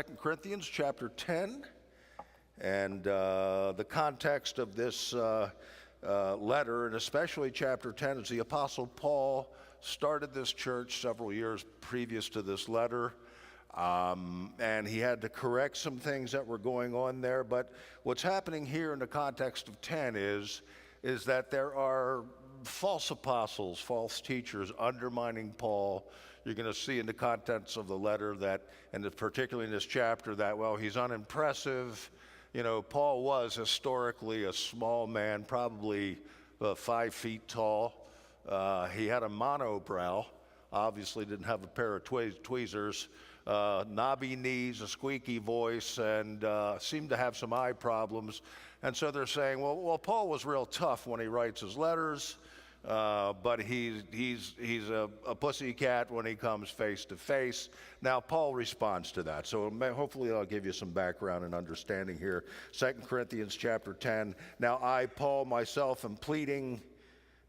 2 Corinthians chapter 10, and the context of this letter, and especially chapter 10, is the Apostle Paul started this church several years previous to this letter, and he had to correct some things that were going on there. But what's happening here in the context of 10 is that there are false apostles, false teachers undermining Paul. You're going to see in the contents of the letter that, and particularly in this chapter, that, well, he's unimpressive. You know, Paul was historically a small man, probably 5 feet tall. He had a monobrow, obviously didn't have a pair of tweezers, knobby knees, a squeaky voice, and seemed to have some eye problems. And so they're saying, well, Paul was real tough when he writes his letters, but he's a pussycat when he comes face to face. Now, Paul responds to that. So hopefully I'll give you some background and understanding here. 2 Corinthians chapter 10. Now I, Paul, myself, am pleading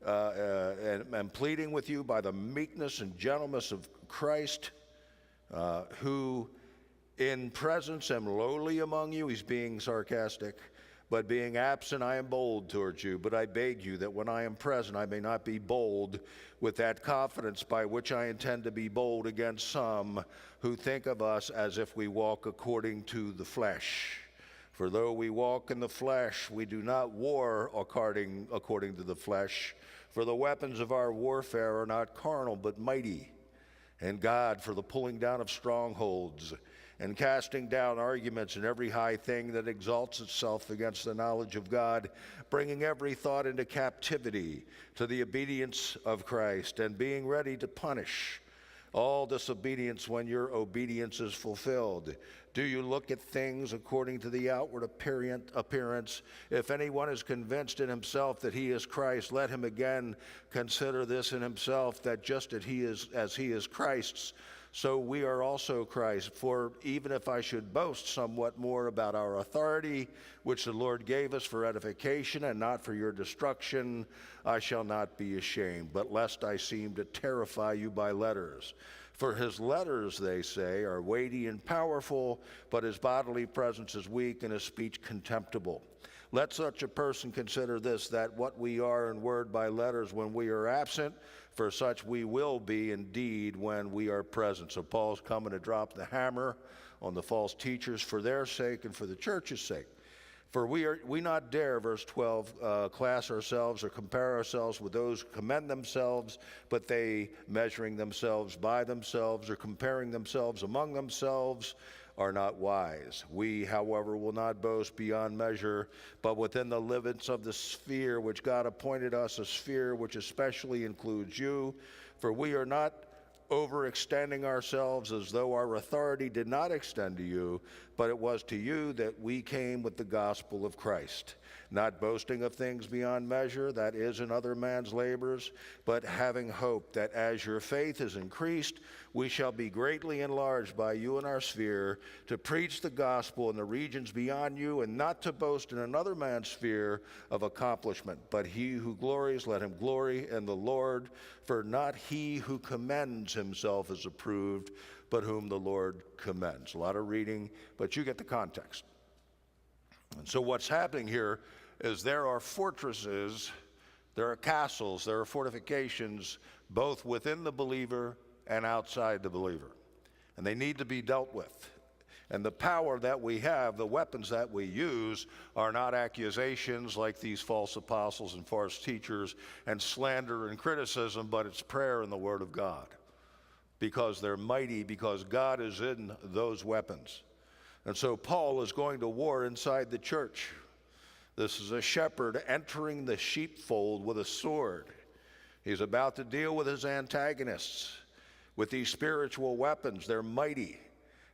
with you by the meekness and gentleness of Christ, who in presence am lowly among you. He's being sarcastic. But being absent, I am bold towards you. But I beg you that when I am present, I may not be bold with that confidence by which I intend to be bold against some who think of us as if we walk according to the flesh. For though we walk in the flesh, we do not war according to the flesh. For the weapons of our warfare are not carnal, but mighty in God for the pulling down of strongholds, and casting down arguments and every high thing that exalts itself against the knowledge of God, bringing every thought into captivity to the obedience of Christ, and being ready to punish all disobedience when your obedience is fulfilled. Do you look at things according to the outward appearance? If anyone is convinced in himself that he is Christ, let him again consider this in himself, that just as he is Christ's, so we are also Christ. For even if I should boast somewhat more about our authority, which the Lord gave us for edification and not for your destruction, I shall not be ashamed, but lest I seem to terrify you by letters. For his letters, they say, are weighty and powerful, but his bodily presence is weak and his speech contemptible. Let such a person consider this, that what we are in word by letters when we are absent, for such we will be indeed when we are present. So Paul's coming to drop the hammer on the false teachers for their sake and for the church's sake. For we not dare, verse 12, class ourselves or compare ourselves with those who commend themselves, but they, measuring themselves by themselves or comparing themselves among themselves, are not wise. We, however, will not boast beyond measure, but within the limits of the sphere which God appointed us, a sphere which especially includes you. For we are not overextending ourselves as though our authority did not extend to you, but it was to you that we came with the gospel of Christ, not boasting of things beyond measure, that is in other man's labors, but having hope that as your faith is increased, we shall be greatly enlarged by you in our sphere, to preach the gospel in the regions beyond you, and not to boast in another man's sphere of accomplishment. But he who glories, let him glory in the Lord, for not he who commends himself is approved, but whom the Lord commends. A lot of reading, but you get the context. And so what's happening here is there are fortresses, there are castles, there are fortifications, both within the believer and outside the believer. And they need to be dealt with. And the power that we have, the weapons that we use, are not accusations like these false apostles and false teachers and slander and criticism, but it's prayer and the Word of God. Because they're mighty, because God is in those weapons. And so Paul is going to war inside the church. This is a shepherd entering the sheepfold with a sword. He's about to deal with his antagonists with these spiritual weapons. They're mighty.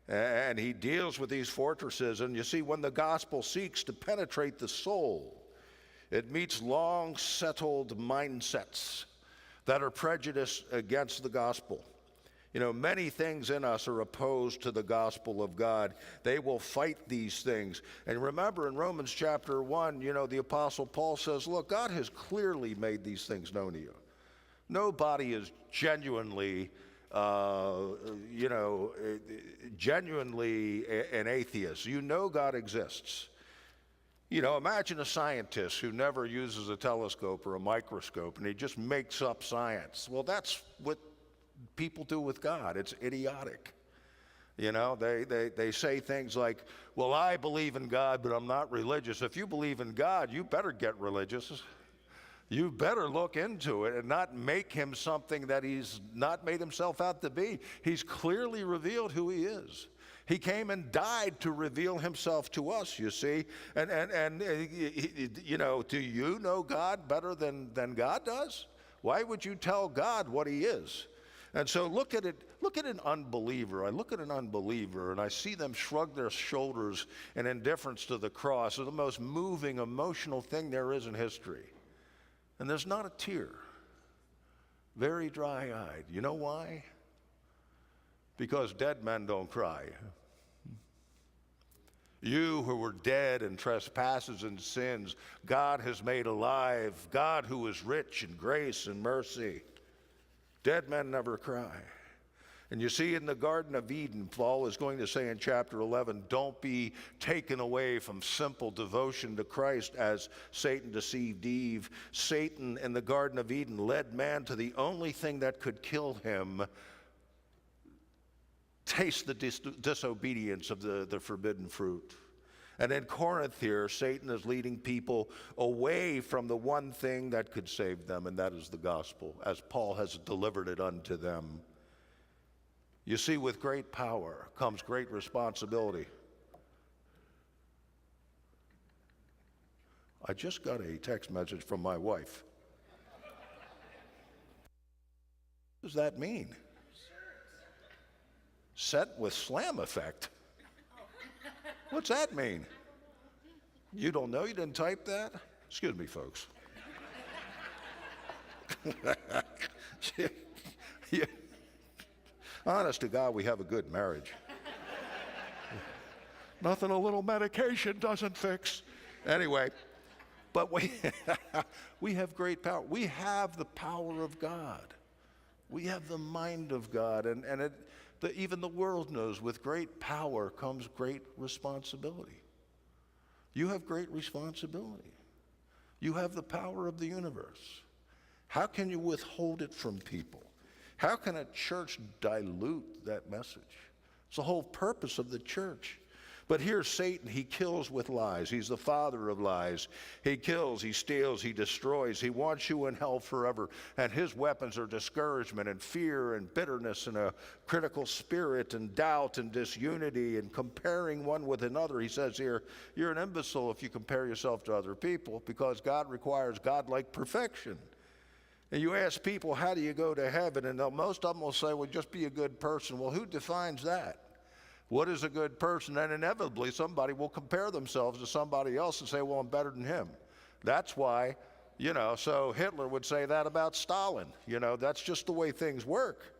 And he deals with these fortresses. And you see, when the gospel seeks to penetrate the soul, it meets long settled mindsets that are prejudiced against the gospel. You know, many things in us are opposed to the gospel of God. They will fight these things. And remember in Romans chapter 1, you know, the Apostle Paul says, look, God has clearly made these things known to you. Nobody is genuinely you know, genuinely an atheist. You know God exists. You know, imagine a scientist who never uses a telescope or a microscope and he just makes up science. Well, that's what people do with God. It's idiotic. You know, they say things like, well, I believe in God, but I'm not religious. If you believe in God, you better get religious. You better look into it and not make him something that he's not made himself out to be. He's clearly revealed who he is. He came and died to reveal himself to us, you see. And you know, do you know God better than God does? Why would you tell God what he is? And so look at it. Look at an unbeliever. I look at an unbeliever and I see them shrug their shoulders in indifference to the cross. It's the most moving, emotional thing there is in history. And there's not a tear. Very dry-eyed. You know why? Because dead men don't cry. You who were dead in trespasses and sins, God has made alive. God who is rich in grace and mercy. Dead men never cry. And you see in the Garden of Eden, Paul is going to say in chapter 11, don't be taken away from simple devotion to Christ as Satan deceived Eve. Satan in the Garden of Eden led man to the only thing that could kill him. Taste the disobedience of the forbidden fruit. And in Corinth here, Satan is leading people away from the one thing that could save them, and that is the gospel, as Paul has delivered it unto them. You see, with great power comes great responsibility. I just got a text message from my wife. What does that mean? Set with slam effect. What's that mean? You don't know? You didn't type that? Excuse me, folks. Yeah. Honest to God, we have a good marriage. Nothing a little medication doesn't fix. Anyway, but we have great power. We have the power of God. We have the mind of God, and even the world knows with great power comes great responsibility. You have great responsibility. You have the power of the universe. How can you withhold it from people? How can a church dilute that message? It's the whole purpose of the church. But here's Satan. He kills with lies. He's the father of lies. He kills, he steals, he destroys. He wants you in hell forever. And his weapons are discouragement and fear and bitterness and a critical spirit and doubt and disunity and comparing one with another. He says here, you're an imbecile if you compare yourself to other people, because God requires godlike perfection. And you ask people, how do you go to heaven? And most of them will say, well, just be a good person. Well, who defines that? What is a good person? And inevitably, somebody will compare themselves to somebody else and say, well, I'm better than him. That's why, you know, so Hitler would say that about Stalin. You know, that's just the way things work.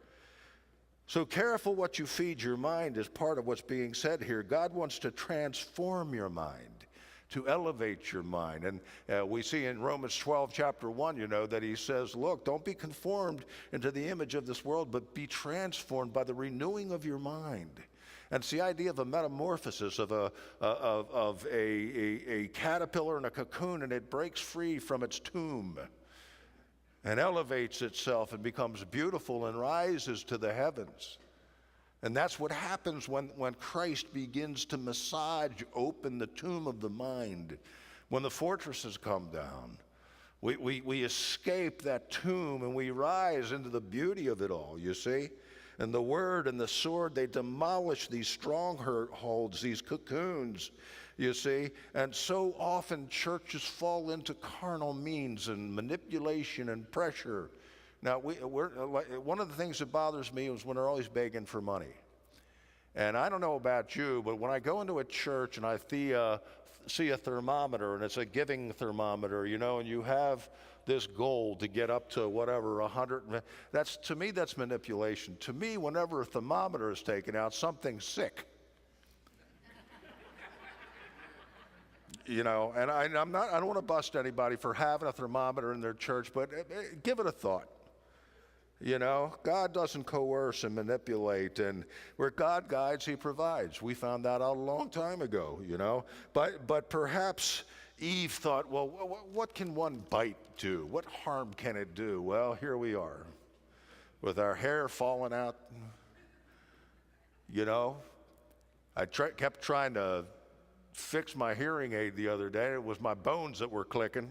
So careful what you feed your mind is part of what's being said here. God wants to transform your mind, to elevate your mind. And we see in Romans 12, chapter 1, you know, that he says, look, don't be conformed into the image of this world, but be transformed by the renewing of your mind. And it's the idea of a metamorphosis of a caterpillar in a cocoon, and it breaks free from its tomb and elevates itself and becomes beautiful and rises to the heavens. And that's what happens when Christ begins to massage open the tomb of the mind. When the fortresses come down, we escape that tomb and we rise into the beauty of it all, you see? And the word and the sword, they demolish these strongholds, these cocoons, you see. And so often churches fall into carnal means and manipulation and pressure. Now, one of the things that bothers me is when they're always begging for money. And I don't know about you, but when I go into a church and I see a thermometer, and it's a giving thermometer, you know, and you have this goal to get up to whatever, 100, to me, that's manipulation. To me, whenever a thermometer is taken out, something's sick. You know, and I don't want to bust anybody for having a thermometer in their church, but give it a thought. You know, God doesn't coerce and manipulate, and where God guides, he provides. We found that out a long time ago, you know. But perhaps Eve thought, well, what can one bite do? What harm can it do? Well, here we are with our hair falling out. You know, I kept trying to fix my hearing aid the other day. It was my bones that were clicking.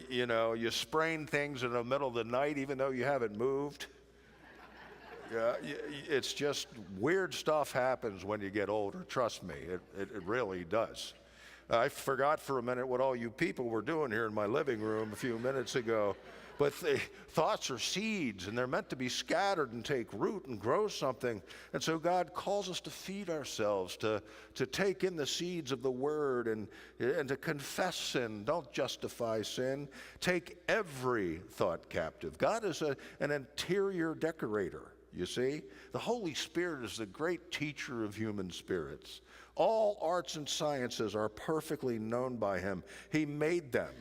You know, you sprain things in the middle of the night even though you haven't moved. It's just weird stuff happens when you get older. Trust me, it really does. I forgot for a minute what all you people were doing here in my living room a few minutes ago. But thoughts are seeds, and they're meant to be scattered and take root and grow something. And so God calls us to feed ourselves, to take in the seeds of the Word and to confess sin. Don't justify sin. Take every thought captive. God is an interior decorator, you see. The Holy Spirit is the great teacher of human spirits. All arts and sciences are perfectly known by Him. He made them.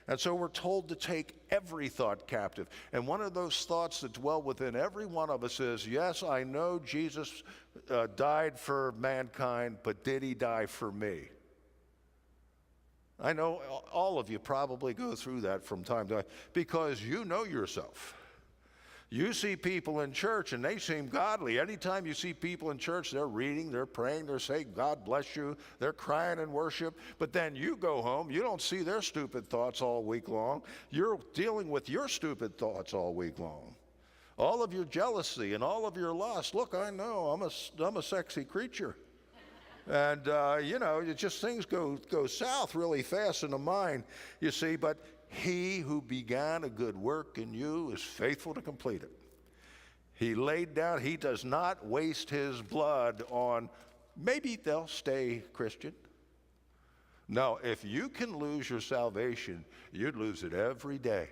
And so we're told to take every thought captive. And one of those thoughts that dwell within every one of us is, yes, I know Jesus died for mankind, but did he die for me? I know all of you probably go through that from time to time because you know yourself. You see people in church and they seem godly. Anytime you see people in church, they're reading, they're praying, they're saying, God bless you, they're crying in worship. But then you go home, you don't see their stupid thoughts all week long. You're dealing with your stupid thoughts all week long. All of your jealousy and all of your lust. Look, I know, I'm a sexy creature. And, you know, it just things go south really fast in the mind, you see, but he who began a good work in you is faithful to complete it. He laid down, he does not waste his blood on, maybe they'll stay Christian. No, if you can lose your salvation, you'd lose it every day.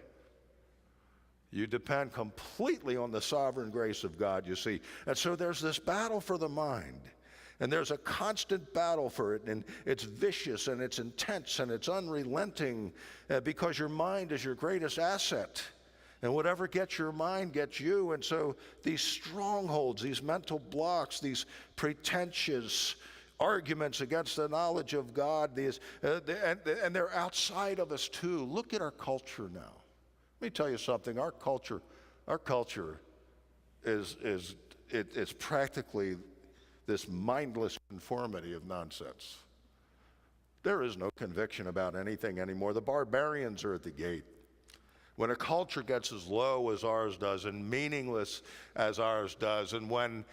You depend completely on the sovereign grace of God, you see. And so there's this battle for the mind. And there's a constant battle for it, and it's vicious, and it's intense, and it's unrelenting, because your mind is your greatest asset. And whatever gets your mind gets you. And so these strongholds, these mental blocks, these pretentious arguments against the knowledge of God, and they're outside of us too. Look at our culture now. Let me tell you something. Our culture is practically this mindless conformity of nonsense. There is no conviction about anything anymore. The barbarians are at the gate. When a culture gets as low as ours does and meaningless as ours does, and when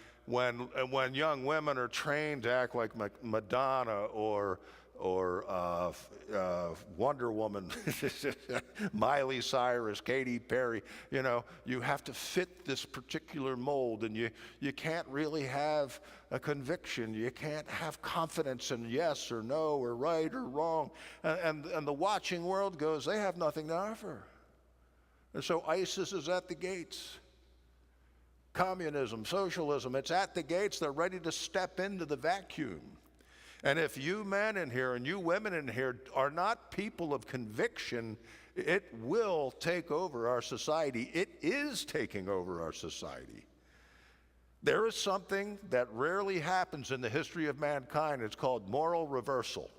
young women are trained to act like Madonna or Wonder Woman, Miley Cyrus, Katy Perry, you know, you have to fit this particular mold, and you can't really have a conviction. You can't have confidence in yes or no or right or wrong. And the watching world goes, they have nothing to offer. And so ISIS is at the gates. Communism, socialism, it's at the gates. They're ready to step into the vacuum. And if you men in here and you women in here are not people of conviction, it will take over our society. It is taking over our society. There is something that rarely happens in the history of mankind. It's called moral reversal.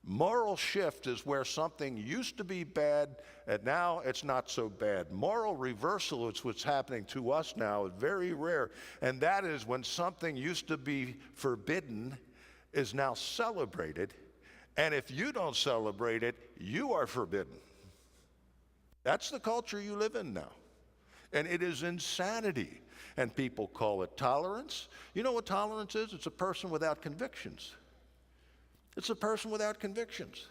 Moral shift is where something used to be bad and now it's not so bad. Moral reversal is what's happening to us now. It's very rare. And that is when something used to be forbidden is now celebrated, and if you don't celebrate it, you are forbidden. That's the culture you live in now, and it is insanity, and people call it tolerance. You know what tolerance is? It's a person without convictions. It's a person without convictions.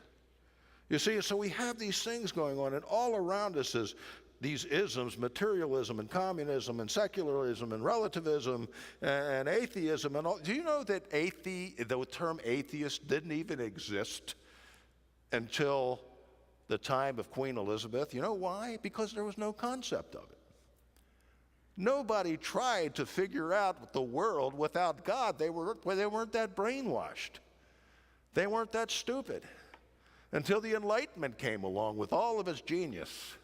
You see, so we have these things going on, and all around us is these isms, materialism and communism and secularism and relativism and atheism and all. Do you know that the term atheist didn't even exist until the time of Queen Elizabeth? You know why? Because there was no concept of it. Nobody tried to figure out the world without God. They weren't that brainwashed. They weren't that stupid until the Enlightenment came along with all of its genius.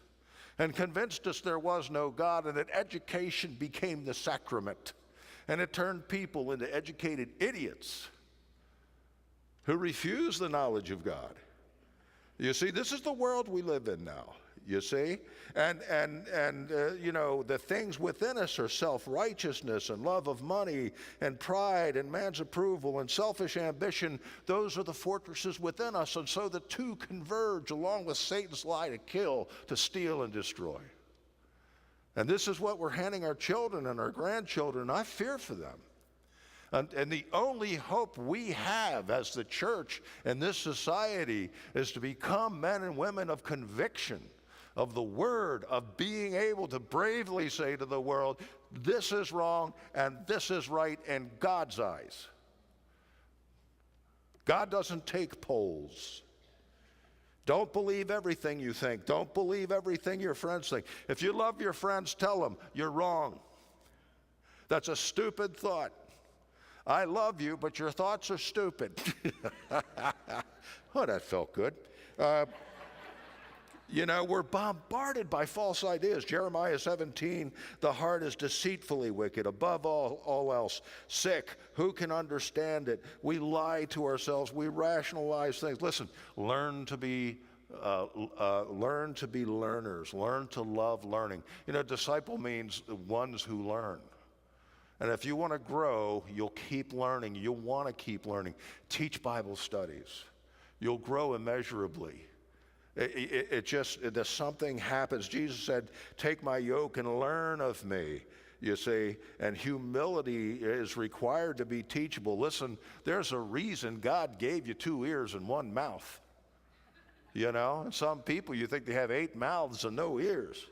and convinced us there was no God and that education became the sacrament. And it turned people into educated idiots who refuse the knowledge of God. You see, this is the world we live in now, you see? And you know, the things within us are self-righteousness and love of money and pride and man's approval and selfish ambition. Those are the fortresses within us. And so the two converge along with Satan's lie to kill, to steal, and destroy. And this is what we're handing our children and our grandchildren. I fear for them. And the only hope we have as the church and this society is to become men and women of conviction, of the word, of being able to bravely say to the world, this is wrong and this is right in God's eyes. God doesn't take polls. Don't believe everything you think. Don't believe everything your friends think. If you love your friends, tell them you're wrong. That's a stupid thought. I love you, but your thoughts are stupid. Oh, that felt good. You know, we're bombarded by false ideas. Jeremiah 17, the heart is deceitfully wicked, above all else, sick. Who can understand it? We lie to ourselves. We rationalize things. Listen, learn to be learners. Learn to love learning. You know, disciple means ones who learn. And if you want to grow, you'll keep learning. You'll want to keep learning. Teach Bible studies. You'll grow immeasurably. Something happens. Jesus said, take my yoke and learn of me, you see. And humility is required to be teachable. Listen, there's a reason God gave you 2 ears and 1 mouth. You know, and some people, you think they have 8 mouths and no ears.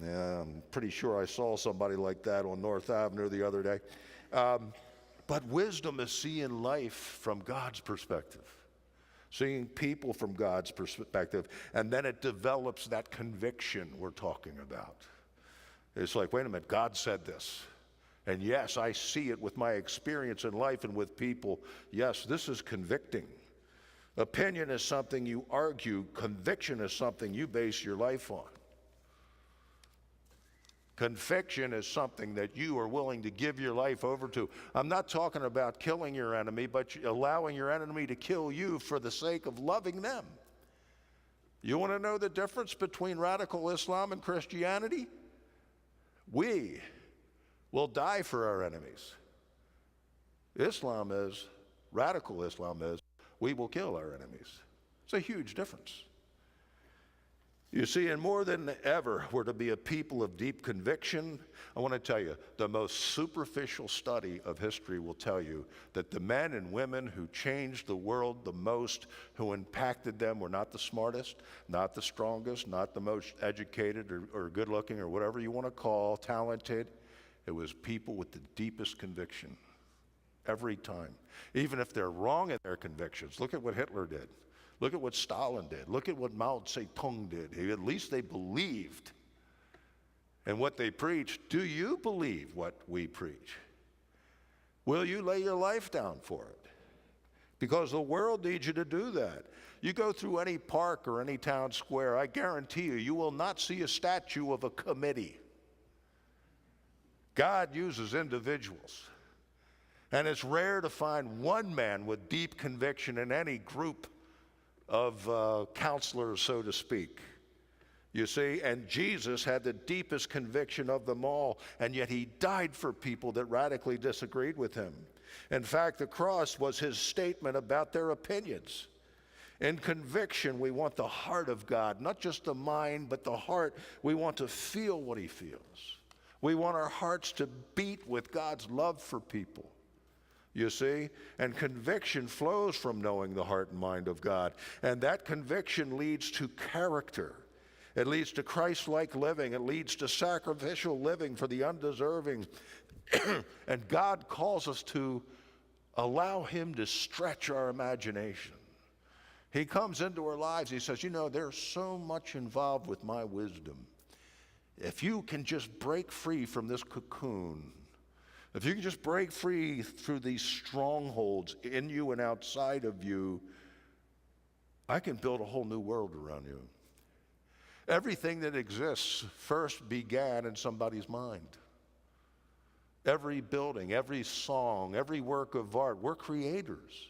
Yeah, I'm pretty sure I saw somebody like that on North Avenue the other day. But wisdom is seeing life from God's perspective, seeing people from God's perspective, and then it develops that conviction we're talking about. It's like, wait a minute, God said this. And yes, I see it with my experience in life and with people. Yes, this is convicting. Opinion is something you argue. Conviction is something you base your life on. Conviction is something that you are willing to give your life over to. I'm not talking about killing your enemy, but allowing your enemy to kill you for the sake of loving them. You want to know the difference between radical Islam and Christianity? We will die for our enemies. Radical Islam is, we will kill our enemies. It's a huge difference. You see, and more than ever, we're to be a people of deep conviction. I want to tell you, the most superficial study of history will tell you that the men and women who changed the world the most, who impacted them, were not the smartest, not the strongest, not the most educated or good looking or whatever you want to call, talented. It was people with the deepest conviction every time. Even if they're wrong in their convictions. Look at what Hitler did. Look at what Stalin did. Look at what Mao Zedong did. At least they believed in what they preached. Do you believe what we preach? Will you lay your life down for it? Because the world needs you to do that. You go through any park or any town square, I guarantee you, you will not see a statue of a committee. God uses individuals. And it's rare to find one man with deep conviction in any group of counselors, so to speak. You see, and Jesus had the deepest conviction of them all, and yet he died for people that radically disagreed with him. In fact, the cross was his statement about their opinions. In conviction, we want the heart of God, not just the mind, but the heart. We want to feel what he feels. We want our hearts to beat with God's love for people. You see, and conviction flows from knowing the heart and mind of God. And that conviction leads to character. It leads to Christ-like living. It leads to sacrificial living for the undeserving. And God calls us to allow him to stretch our imagination. He comes into our lives. He says, you know, there's so much involved with my wisdom. If you can just break free from this cocoon, if you can just break free through these strongholds in you and outside of you, I can build a whole new world around you. Everything that exists first began in somebody's mind. Every building, every song, every work of art, we're creators.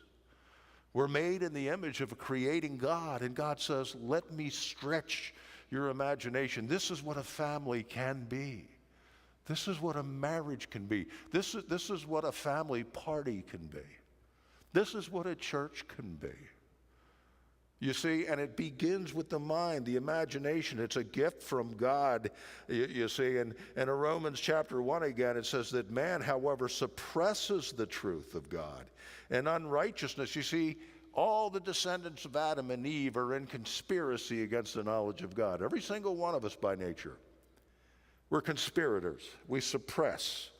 We're made in the image of a creating God, and God says, let me stretch your imagination. This is what a family can be. This is what a marriage can be. This is what a family party can be. This is what a church can be. You see, and it begins with the mind, the imagination. It's a gift from God, you see. And in Romans chapter 1 again, it says that man, however, suppresses the truth of God. And unrighteousness, you see, all the descendants of Adam and Eve are in conspiracy against the knowledge of God. Every single one of us by nature. We're conspirators. We suppress.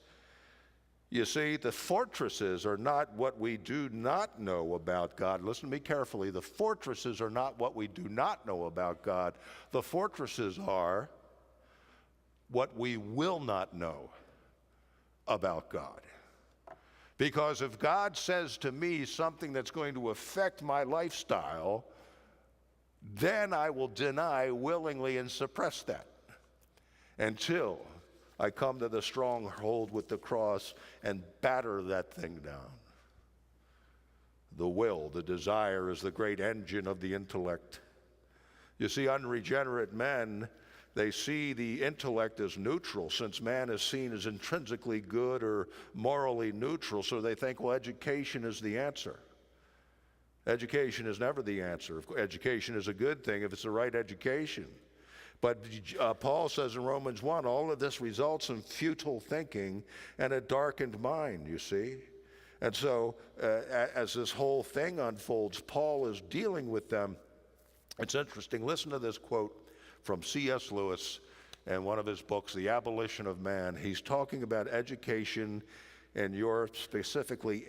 You see, the fortresses are not what we do not know about God. Listen to me carefully. The fortresses are not what we do not know about God. The fortresses are what we will not know about God. Because if God says to me something that's going to affect my lifestyle, then I will deny willingly and suppress that until I come to the stronghold with the cross and batter that thing down. The will, the desire is the great engine of the intellect. You see, unregenerate men, they see the intellect as neutral, since man is seen as intrinsically good or morally neutral, so they think, well, education is the answer. Education is never the answer. Education is a good thing if it's the right education. But Paul says in Romans 1, all of this results in futile thinking and a darkened mind, you see. And so as this whole thing unfolds, Paul is dealing with them. It's interesting. Listen to this quote from C.S. Lewis in one of his books, The Abolition of Man. He's talking about education in Europe, specifically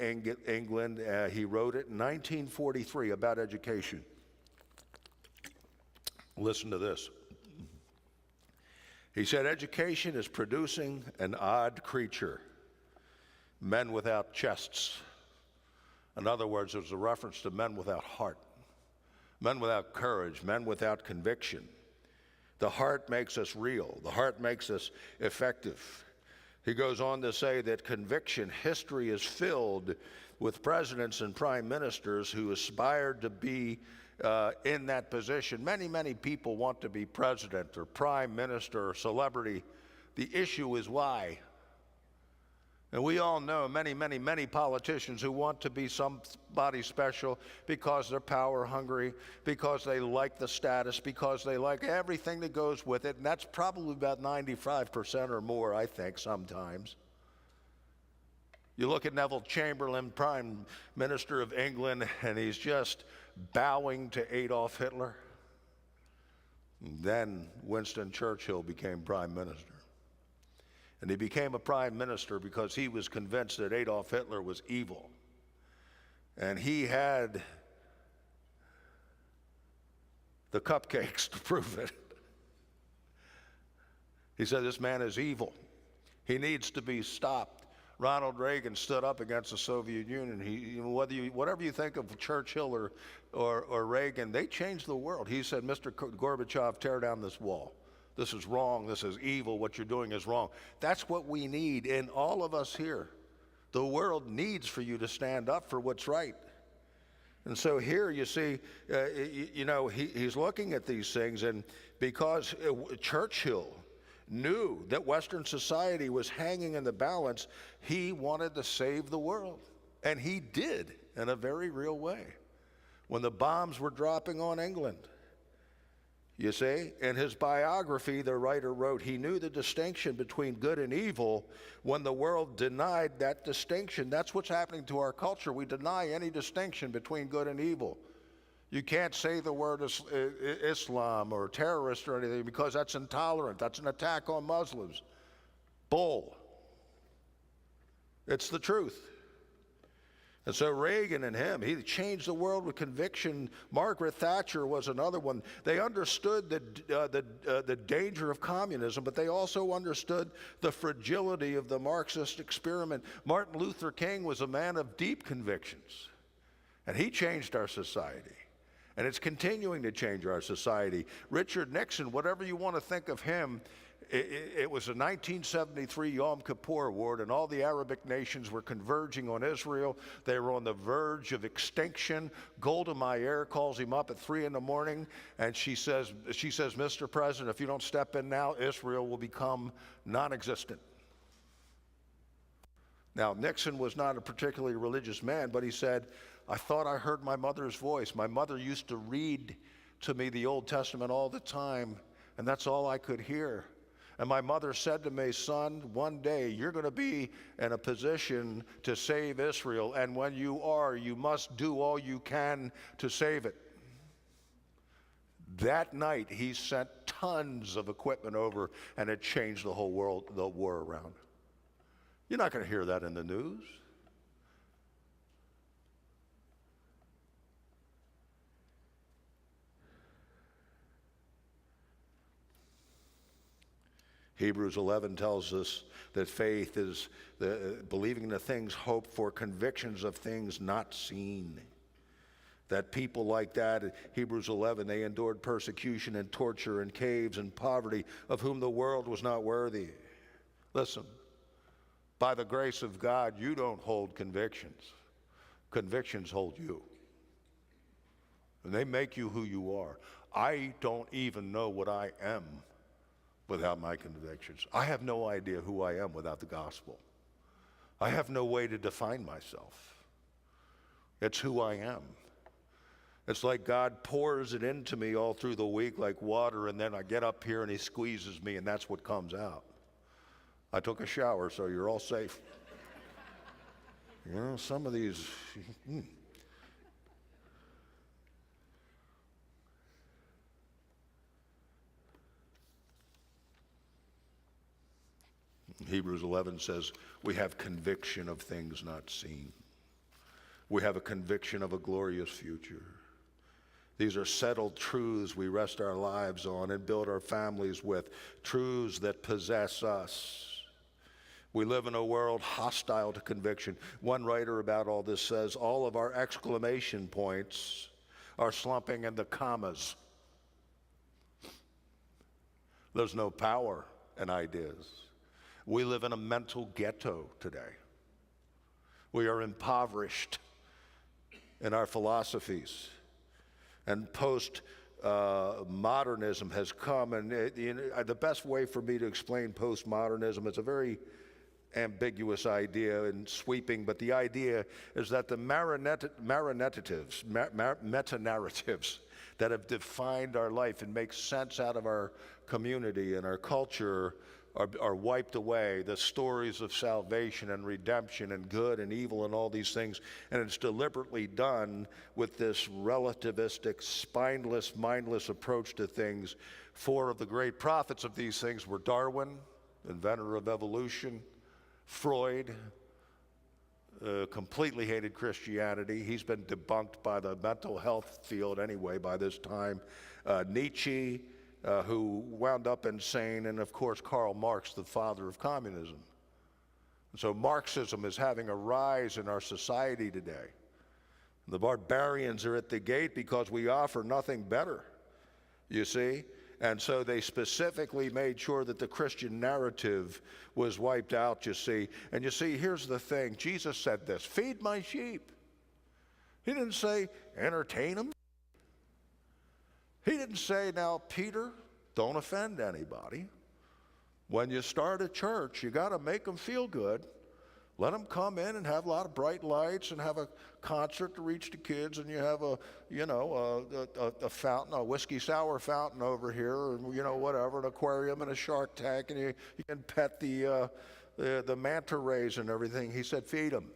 England. He wrote it in 1943 about education. Listen to this. He said, education is producing an odd creature, men without chests. In other words, it was a reference to men without heart, men without courage, men without conviction. The heart makes us real. The heart makes us effective. He goes on to say that conviction, history is filled with presidents and prime ministers who aspired to be in that position. Many, many people want to be president or prime minister or celebrity. The issue is why. And we all know many, many, many politicians who want to be somebody special because they're power hungry, because they like the status, because they like everything that goes with it. And that's probably about 95% or more, I think, sometimes. You look at Neville Chamberlain, Prime Minister of England, and he's just bowing to Adolf Hitler. And then Winston Churchill became Prime Minister. And he became a Prime Minister because he was convinced that Adolf Hitler was evil. And he had the cupcakes to prove it. He said, this man is evil. He needs to be stopped. Ronald Reagan stood up against the Soviet Union. Whatever you think of Churchill or Reagan, they changed the world. He said, Mr. Gorbachev, tear down this wall. This is wrong. This is evil. What you're doing is wrong. That's what we need in all of us here. The world needs for you to stand up for what's right. And so here you see, he's looking at these things, and because Churchill knew that Western society was hanging in the balance, he wanted to save the world. And he did in a very real way. When the bombs were dropping on England, you see, in his biography, the writer wrote, he knew the distinction between good and evil when the world denied that distinction. That's what's happening to our culture. We deny any distinction between good and evil. You can't say the word Islam or terrorist or anything because that's intolerant. That's an attack on Muslims. Bull. It's the truth. And so Reagan and him, he changed the world with conviction. Margaret Thatcher was another one. They understood the danger of communism, but they also understood the fragility of the Marxist experiment. Martin Luther King was a man of deep convictions, and he changed our society. And it's continuing to change our society. Richard Nixon, whatever you want to think of him, it was a 1973 Yom Kippur War, and all the Arabic nations were converging on Israel. They were on the verge of extinction. Golda Meir calls him up at 3 in the morning, and she says, Mr. President, if you don't step in now, Israel will become non-existent. Now, Nixon was not a particularly religious man, but he said, I thought I heard my mother's voice. My mother used to read to me the Old Testament all the time, and that's all I could hear. And my mother said to me, son, one day you're going to be in a position to save Israel, and when you are, you must do all you can to save it. That night, he sent tons of equipment over, and it changed the whole world, the war around. You're not going to hear that in the news. Hebrews 11 tells us that faith is believing in the things hoped for, convictions of things not seen. That people like that, Hebrews 11, they endured persecution and torture and caves and poverty, of whom the world was not worthy. Listen, by the grace of God, you don't hold convictions. Convictions hold you. And they make you who you are. I don't even know what I am without my convictions. I have no idea who I am without the gospel. I have no way to define myself. It's who I am. It's like God pours it into me all through the week like water, and then I get up here and he squeezes me, and that's what comes out. I took a shower, so you're all safe. You know, some of these... Hebrews 11 says, we have conviction of things not seen. We have a conviction of a glorious future. These are settled truths we rest our lives on and build our families with, truths that possess us. We live in a world hostile to conviction. One writer about all this says, all of our exclamation points are slumping in the commas. There's no power in ideas. We live in a mental ghetto today. We are impoverished in our philosophies. And post-modernism has come, and the best way for me to explain postmodernism, it's a very ambiguous idea and sweeping, but the idea is that the meta-narratives that have defined our life and make sense out of our community and our culture are wiped away. The stories of salvation and redemption and good and evil and all these things, and it's deliberately done with this relativistic, spineless, mindless approach to things. Four of the great prophets of these things were Darwin, inventor of evolution; Freud, completely hated Christianity. He's been debunked by the mental health field anyway by this time. Nietzsche, who wound up insane, and of course Karl Marx, the father of communism. And so Marxism is having a rise in our society today. The barbarians are at the gate because we offer nothing better, you see? And so they specifically made sure that the Christian narrative was wiped out, you see. And you see, here's the thing. Jesus said this, feed my sheep. He didn't say, entertain them. He didn't say, now, Peter, don't offend anybody. When you start a church, you got to make them feel good. Let them come in and have a lot of bright lights and have a concert to reach the kids, and you have a fountain, a whiskey sour fountain over here, and whatever, an aquarium and a shark tank, and you can pet the manta rays and everything. He said, feed them.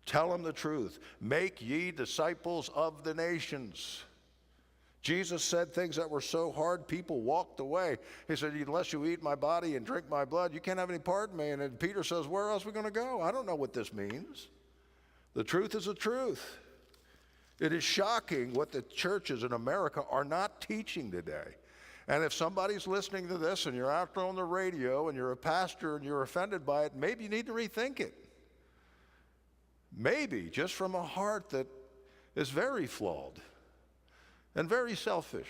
Tell them the truth. Make ye disciples of the nations. Jesus said things that were so hard, people walked away. He said, unless you eat my body and drink my blood, you can't have any part in me. And then Peter says, where else are we going to go? I don't know what this means. The truth is the truth. It is shocking what the churches in America are not teaching today. And if somebody's listening to this and you're out there on the radio and you're a pastor and you're offended by it, maybe you need to rethink it. Maybe, just from a heart that is very flawed. and very selfish.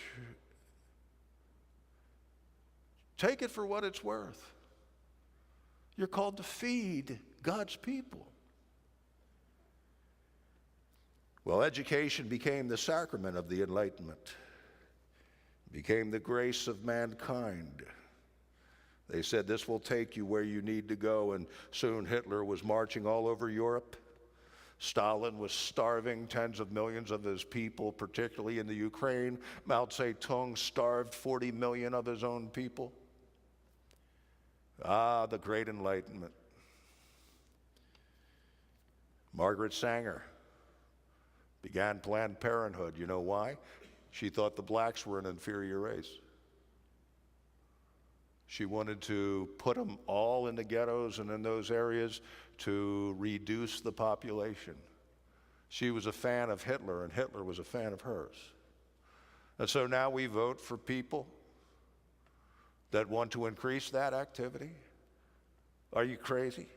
Take it for what it's worth. You're called to feed God's people. Well, education became the sacrament of the Enlightenment, became the grace of mankind. They said this will take you where you need to go, and soon Hitler was marching all over Europe. Stalin was starving tens of millions of his people, particularly in the Ukraine. Mao Zedong starved 40 million of his own people. Ah, the great Enlightenment. Margaret Sanger began Planned Parenthood. You know why? She thought the blacks were an inferior race. She wanted to put them all in the ghettos and in those areas to reduce the population. She was a fan of Hitler, and Hitler was a fan of hers. And so now we vote for people that want to increase that activity. Are you crazy?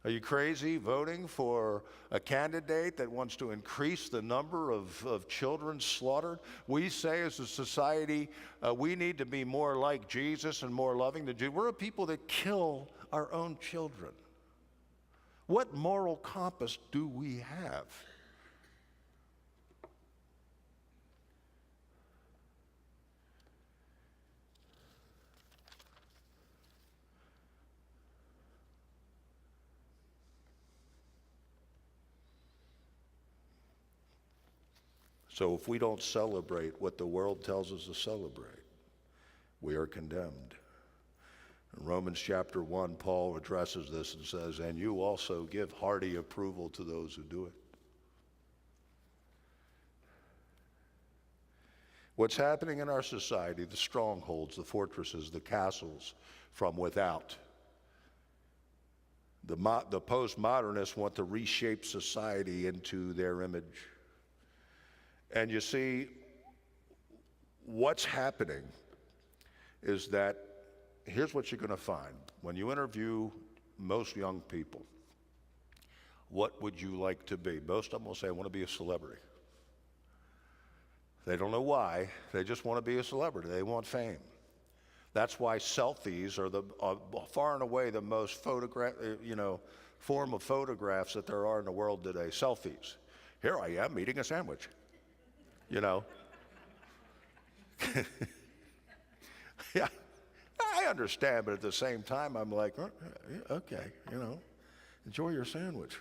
Are you crazy voting for a candidate that wants to increase the number of children slaughtered? We say as a society, we need to be more like Jesus and more loving to Jews. We're a people that kill our own children. What moral compass do we have? So if we don't celebrate what the world tells us to celebrate, we are condemned. In Romans chapter 1, Paul addresses this and says, and you also give hearty approval to those who do it. What's happening in our society, the strongholds, the fortresses, the castles from without. The postmodernists want to reshape society into their image. And you see, what's happening is that here's what you're going to find. When you interview most young people, what would you like to be? Most of them will say, I want to be a celebrity. They don't know why. They just want to be a celebrity. They want fame. That's why selfies are far and away the most form of photographs that there are in the world today. Selfies. Here I am eating a sandwich. Yeah, I understand, but at the same time, I'm like, okay, enjoy your sandwich.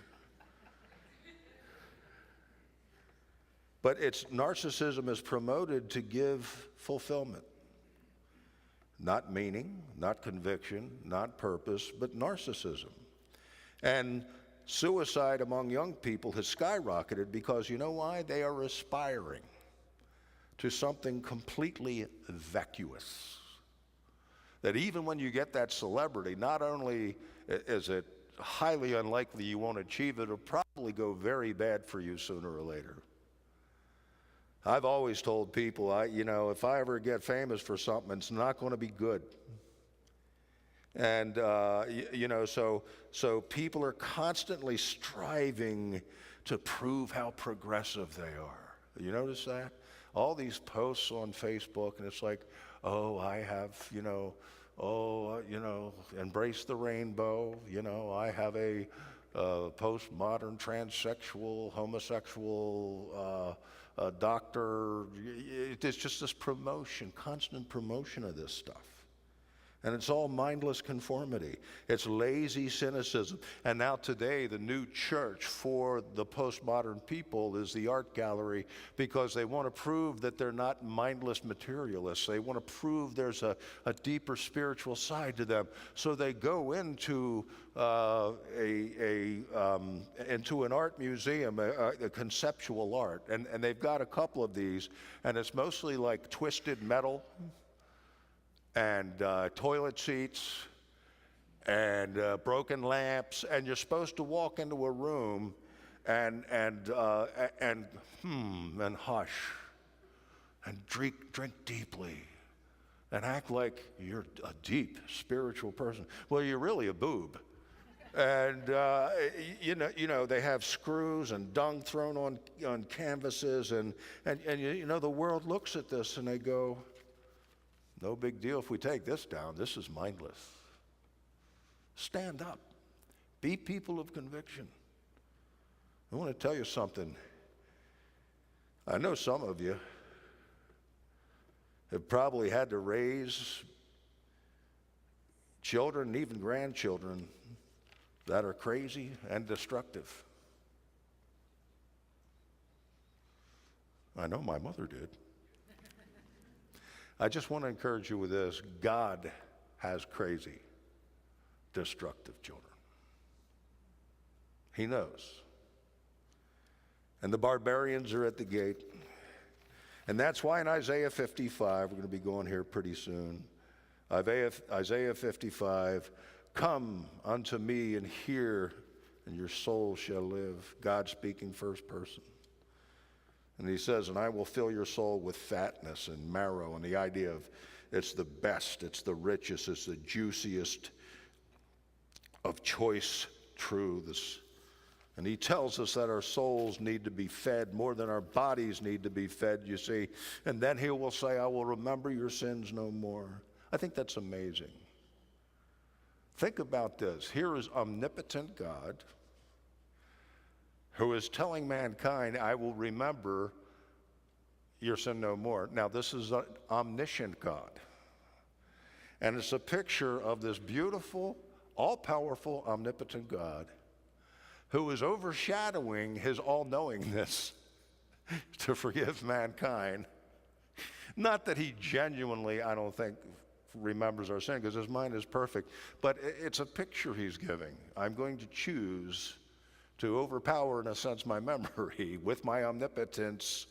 But narcissism is promoted to give fulfillment. Not meaning, not conviction, not purpose, but narcissism. And suicide among young people has skyrocketed because you know why? They are aspiring to something completely vacuous. That even when you get that celebrity, not only is it highly unlikely you won't achieve it, it'll probably go very bad for you sooner or later. I've always told people, if I ever get famous for something, it's not going to be good. And, so people are constantly striving to prove how progressive they are. You notice that? All these posts on Facebook, and it's like, oh, I have, embrace the rainbow. I have a postmodern, transsexual, homosexual doctor. It's just this promotion, constant promotion of this stuff. And it's all mindless conformity. It's lazy cynicism. And now today, the new church for the postmodern people is the art gallery, because they want to prove that they're not mindless materialists. They want to prove there's a deeper spiritual side to them. So they go into into an art museum, a conceptual art. And they've got a couple of these, and it's mostly like twisted metal and toilet seats and broken lamps, and you're supposed to walk into a room and hush and drink deeply and act like you're a deep spiritual person. Well, you're really a boob. And they have screws and dung thrown on canvases, and the world looks at this and they go, no big deal if we take this down. This is mindless. Stand up. Be people of conviction. I want to tell you something. I know some of you have probably had to raise children and even grandchildren that are crazy and destructive. I know my mother did. I just want to encourage you with this. God has crazy, destructive children. He knows. And the barbarians are at the gate. And that's why in Isaiah 55, we're going to be going here pretty soon. Isaiah 55, come unto me and hear, and your soul shall live. God speaking first person. And he says, and I will fill your soul with fatness and marrow. And the idea of it's the best, it's the richest, it's the juiciest of choice truths. And he tells us that our souls need to be fed more than our bodies need to be fed, you see. And then he will say, I will remember your sins no more. I think that's amazing. Think about this. Here is omnipotent God who is telling mankind, I will remember your sin no more. Now, this is an omniscient God. And it's a picture of this beautiful, all-powerful, omnipotent God who is overshadowing his all-knowingness to forgive mankind. Not that he genuinely, I don't think, remembers our sin, because his mind is perfect, but it's a picture he's giving. I'm going to choose to overpower, in a sense, my memory with my omnipotence